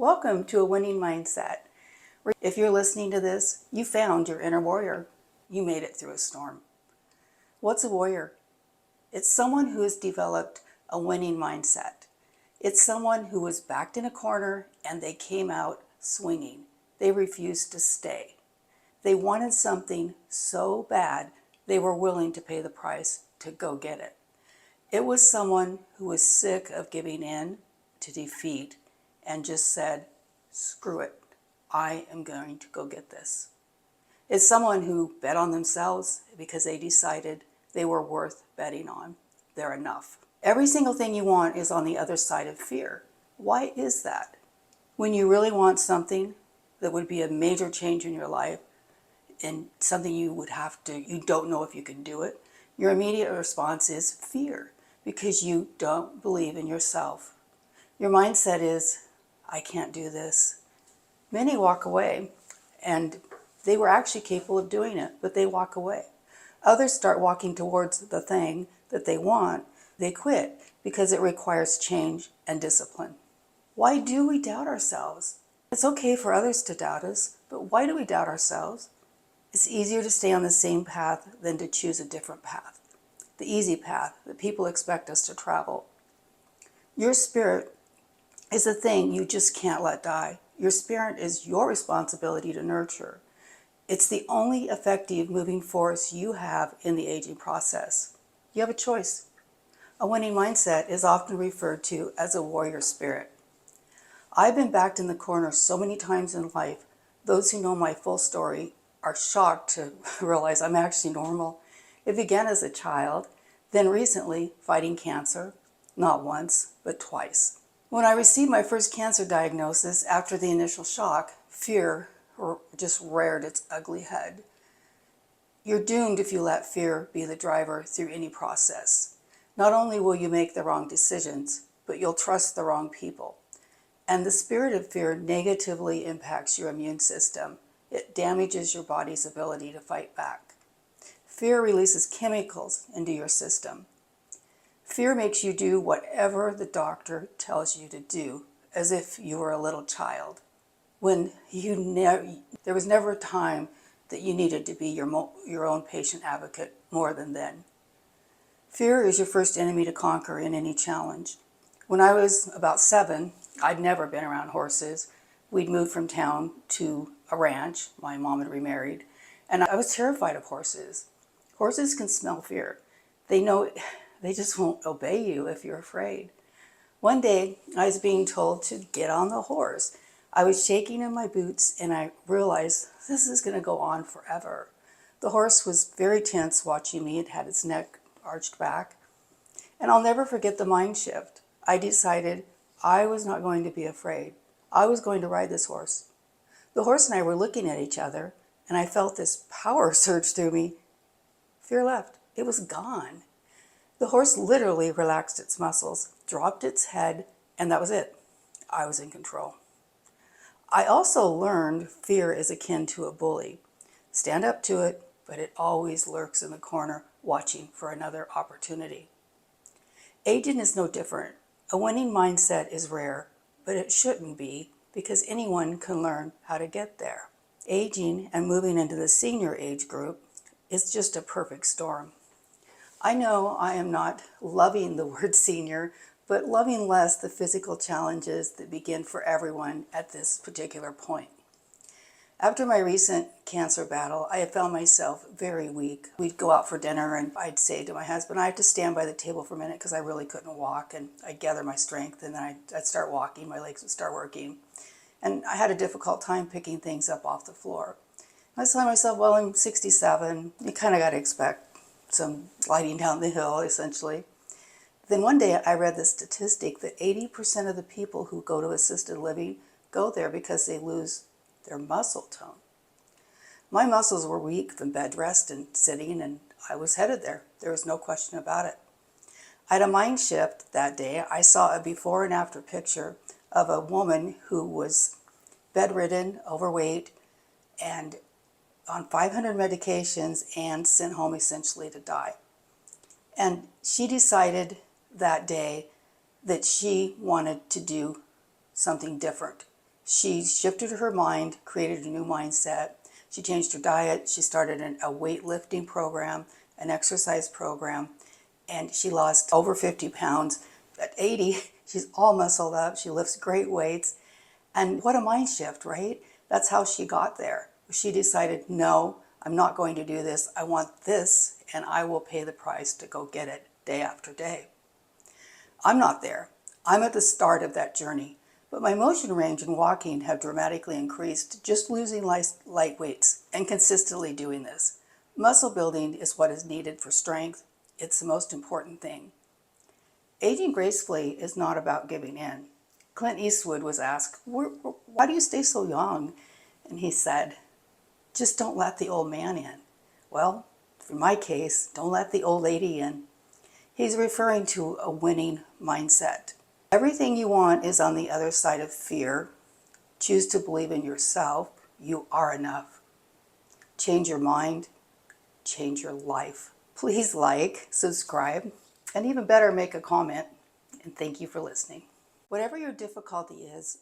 Welcome to a winning mindset. If you're listening to this, you found your inner warrior. You made it through a storm. What's a warrior? It's someone who has developed a winning mindset. It's someone who was backed in a corner and they came out swinging. They refused to stay. They wanted something so bad they were willing to pay the price to go get it. It was someone who was sick of giving in to defeat and just said, screw it, I am going to go get this. It's someone who bet on themselves because they decided they were worth betting on. They're enough. Every single thing you want is on the other side of fear. Why is that? When you really want something that would be a major change in your life and something you don't know if you can do it, your immediate response is fear because you don't believe in yourself. Your mindset is, I can't do this. Many walk away, and they were actually capable of doing it, but they walk away. Others start walking towards the thing that they want. They quit because it requires change and discipline. Why do we doubt ourselves? It's okay for others to doubt us, but why do we doubt ourselves? It's easier to stay on the same path than to choose a different path. The easy path that people expect us to travel. Your spirit is a thing you just can't let die. Your spirit is your responsibility to nurture. It's the only effective moving force you have in the aging process. You have a choice. A winning mindset is often referred to as a warrior spirit. I've been backed in the corner so many times in life, those who know my full story are shocked to realize I'm actually normal. It began as a child, then recently fighting cancer, not once, but twice. When I received my first cancer diagnosis after the initial shock, fear just reared its ugly head. You're doomed if you let fear be the driver through any process. Not only will you make the wrong decisions, but you'll trust the wrong people. And the spirit of fear negatively impacts your immune system. It damages your body's ability to fight back. Fear releases chemicals into your system. Fear makes you do whatever the doctor tells you to do, as if you were a little child. When there was never a time that you needed to be your own patient advocate more than then. Fear is your first enemy to conquer in any challenge. When I was about 7, I'd never been around horses. We'd moved from town to a ranch. My mom had remarried, and I was terrified of horses. Horses can smell fear. They know they just won't obey you if you're afraid. One day, I was being told to get on the horse. I was shaking in my boots, and I realized this is going to go on forever. The horse was very tense watching me. It had its neck arched back. And I'll never forget the mind shift. I decided I was not going to be afraid. I was going to ride this horse. The horse and I were looking at each other, and I felt this power surge through me. Fear left. It was gone. The horse literally relaxed its muscles, dropped its head, and that was it. I was in control. I also learned fear is akin to a bully. Stand up to it, but it always lurks in the corner, watching for another opportunity. Aging is no different. A winning mindset is rare, but it shouldn't be because anyone can learn how to get there. Aging and moving into the senior age group is just a perfect storm. I know I am not loving the word senior, but loving less the physical challenges that begin for everyone at this particular point. After my recent cancer battle, I had found myself very weak. We'd go out for dinner and I'd say to my husband, I have to stand by the table for a minute because I really couldn't walk, and I'd gather my strength and then I'd start walking, my legs would start working. And I had a difficult time picking things up off the floor. I was telling myself, well, I'm 67, you kind of got to expect some sliding down the hill, essentially. Then one day I read the statistic that 80% of the people who go to assisted living go there because they lose their muscle tone. My muscles were weak from bed rest and sitting, and I was headed there. There was no question about it. I had a mind shift that day. I saw a before and after picture of a woman who was bedridden, overweight, and on 500 medications and sent home essentially to die. And she decided that day that she wanted to do something different. She shifted her mind, created a new mindset. She changed her diet. She started a weightlifting program, an exercise program, and she lost over 50 pounds. At 80, she's all muscled up. She lifts great weights. And what a mind shift, right? That's how she got there. She decided, no, I'm not going to do this. I want this, and I will pay the price to go get it day after day. I'm not there. I'm at the start of that journey. But my motion range and walking have dramatically increased just losing light weights and consistently doing this. Muscle building is what is needed for strength. It's the most important thing. Aging gracefully is not about giving in. Clint Eastwood was asked, why do you stay so young? And he said, just don't let the old man in. Well, for my case, don't let the old lady in. He's referring to a winning mindset. Everything you want is on the other side of fear. Choose to believe in yourself. You are enough. Change your mind. Change your life. Please like, subscribe, and even better, make a comment. And thank you for listening. Whatever your difficulty is,